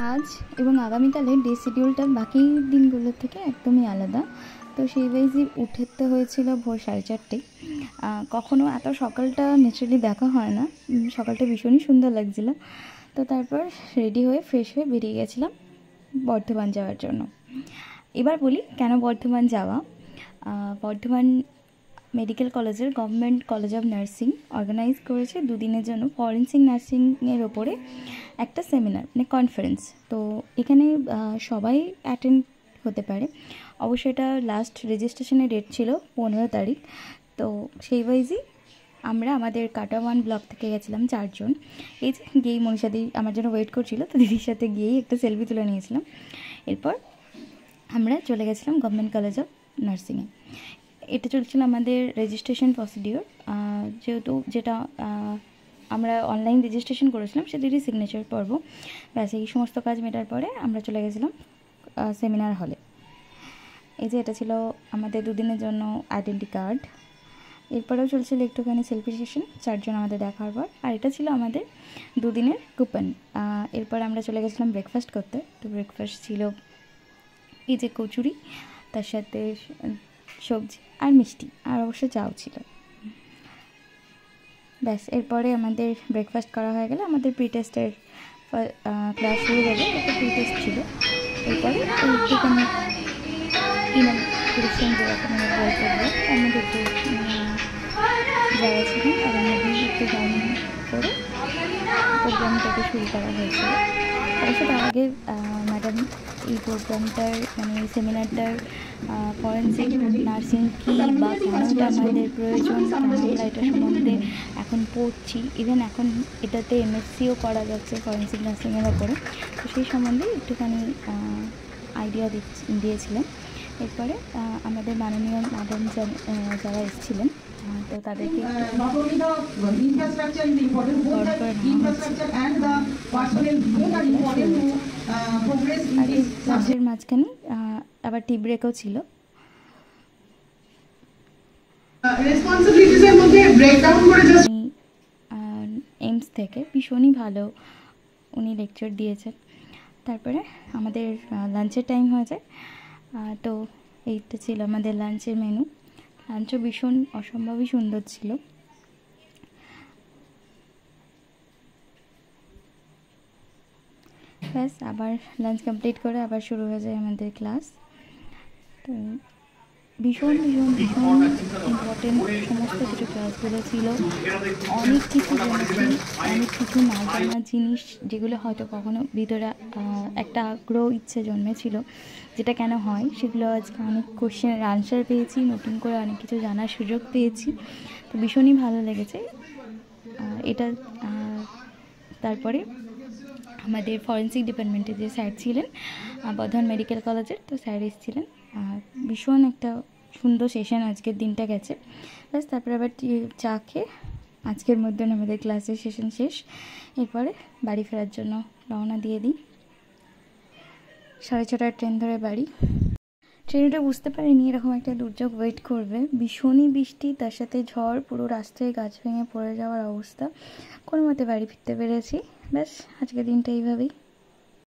আজ এবং আগামীকালের ডে শিডিউলটা বাকি দিনগুলোর থেকে একদমই আলাদা। তো সেই ওয়াইজই উঠতে হয়েছিল ভোর 4:30টায়। কখনও এত সকালটা ন্যাচারালি দেখা হয় না, সকালটা ভীষণই সুন্দর লাগছিল। তো তারপর রেডি হয়ে ফ্রেশ হয়ে বেরিয়ে গেছিলাম বর্ধমান যাওয়ার জন্য। এবার বলি কেন বর্ধমান যাওয়া। বর্ধমান মেডিকেল কলেজের government college of nursing organise করেছে দুদিনের জন্য ফরেন্সিক নার্সিংয়ের ওপরে একটা সেমিনার, মানে কনফারেন্স। তো এখানে সবাই অ্যাটেন্ড হতে পারে। অবশ্যই এটা লাস্ট রেজিস্ট্রেশনের ডেট ছিল 15 তারিখ। তো সেই ওয়াইজই আমরা আমাদের কাটা 1 ব্লক থেকে গেছিলাম 4 জন। এই যে গিয়েই মনীষাদি আমার জন্য ওয়েট করছিল, তো দিদির সাথে গিয়েই একটা সেলফি তুলে নিয়েছিলাম। এরপর আমরা চলে গেছিলাম গভর্নমেন্ট কলেজ অফ নার্সিংয়ে। এটা চলছিল আমাদের রেজিস্ট্রেশন প্রসিডিওর, যেহেতু যেটা আমরা অনলাইন রেজিস্ট্রেশন করেছিলাম সেটিরই সিগনেচার পর্ব। ব্যাস এই সমস্ত কাজ মেটার পরে আমরা চলে গেছিলাম সেমিনার হলে। এই যে এটা ছিল আমাদের দুদিনের জন্য আইডেন্টি কার্ড। এরপরেও চলছিল একটুখানি সেলফি সেশন 4 জন আমাদের দেখার পর, আর এটা ছিল আমাদের দুদিনের কুপন। এরপর আমরা চলে গেছিলাম ব্রেকফাস্ট করতে। তো ব্রেকফাস্ট ছিল এই যে কচুরি, তার সাথে সবজি আর মিষ্টি, আর অবশ্য চাও ছিল। ব্যাস এরপরে আমাদের ব্রেকফাস্ট করা হয়ে গেলে আমাদের প্রি টেস্টের ক্লাস শুরু হবে। একটা প্রি টেস্ট ছিল। এরপরে একটুখানি ইনাগ্রেশন যেরকম বই করবো তার মধ্যে একটু যাওয়া ছিল, তার মধ্যে একটু গান করে প্রোগ্রামটাকে শুরু করা হয়েছিল। অবশ্য তার আগে ম্যাডাম এই প্রোগ্রামটার মানে এই সেমিনারটার ফরেন্সিক নার্সিং কী বা কেনটা আমাদের প্রয়োজন, কেন আমরা এটা সম্বন্ধে এখন পড়ছি, ইভেন এখন এটাতে এমএসসিও করা যাচ্ছে ফরেন্সিক নার্সিংয়ের ওপরে, তো সেই সম্বন্ধে একটুখানি আইডিয়া দিয়েছিলেন। এরপরে আমাদের মাননীয় ম্যাডাম যারা এসেছিলেন, তো তাদেরকে ক্লাসের মাঝখানে আবার টি ব্রেকও ছিল। এইমস থেকে ভীষণই ভালো উনি লেকচার দিয়েছেন। তারপরে আমাদের লাঞ্চের টাইম হয়ে যায়। তো এইটা ছিল আমাদের লাঞ্চের মেনু। লাঞ্চও ভীষণ অসম্ভবই সুন্দর ছিল। ব্যাস আবার লাঞ্চ কমপ্লিট করে আবার শুরু হয়ে যায় আমাদের ক্লাস। তো ভীষণ ভীষণ ভীষণ ইম্পর্টেন্ট সমস্ত কিছু ক্লাসগুলো ছিল। অনেক কিছু জেনেছি, অনেক কিছু না জানা জিনিস যেগুলো হয়তো কখনো ভিতরে একটা আগ্রহ ইচ্ছে জন্মেছিল যেটা কেন হয়, সেগুলো আজকে অনেক কোশ্চেনের আনসার পেয়েছি, নতুন করে অনেক কিছু জানার সুযোগ পেয়েছি। তো ভীষণই ভালো লেগেছে এটা। তারপরে আমাদের ফরেন্সিক ডিপার্টমেন্টের যে স্যার ছিলেন বর্ধমান মেডিকেল কলেজের, তো স্যার এসেছিলেন। ভীষণ একটা সুন্দর সেশন আজকের দিনটা গেছে। ব্যাস তারপরে আবার চা খেয়ে আজকের মধ্যে আমাদের ক্লাসের সেশন শেষ। এরপরে বাড়ি ফেরার জন্য রওনা দিয়ে দিই। 6:30টার ট্রেন ধরে বাড়ি। ট্রেনটা বুঝতে পারিনি এরকম একটা দুর্যোগ ওয়েট করবে। ভীষণই বৃষ্টি, তার সাথে ঝড়, পুরো রাস্তায় গাছ ভেঙে পড়ে যাওয়ার অবস্থা। কোনো মতে বাড়ি ফিরতে পেরেছি। ব্যাস আজকের দিনটা এইভাবেই।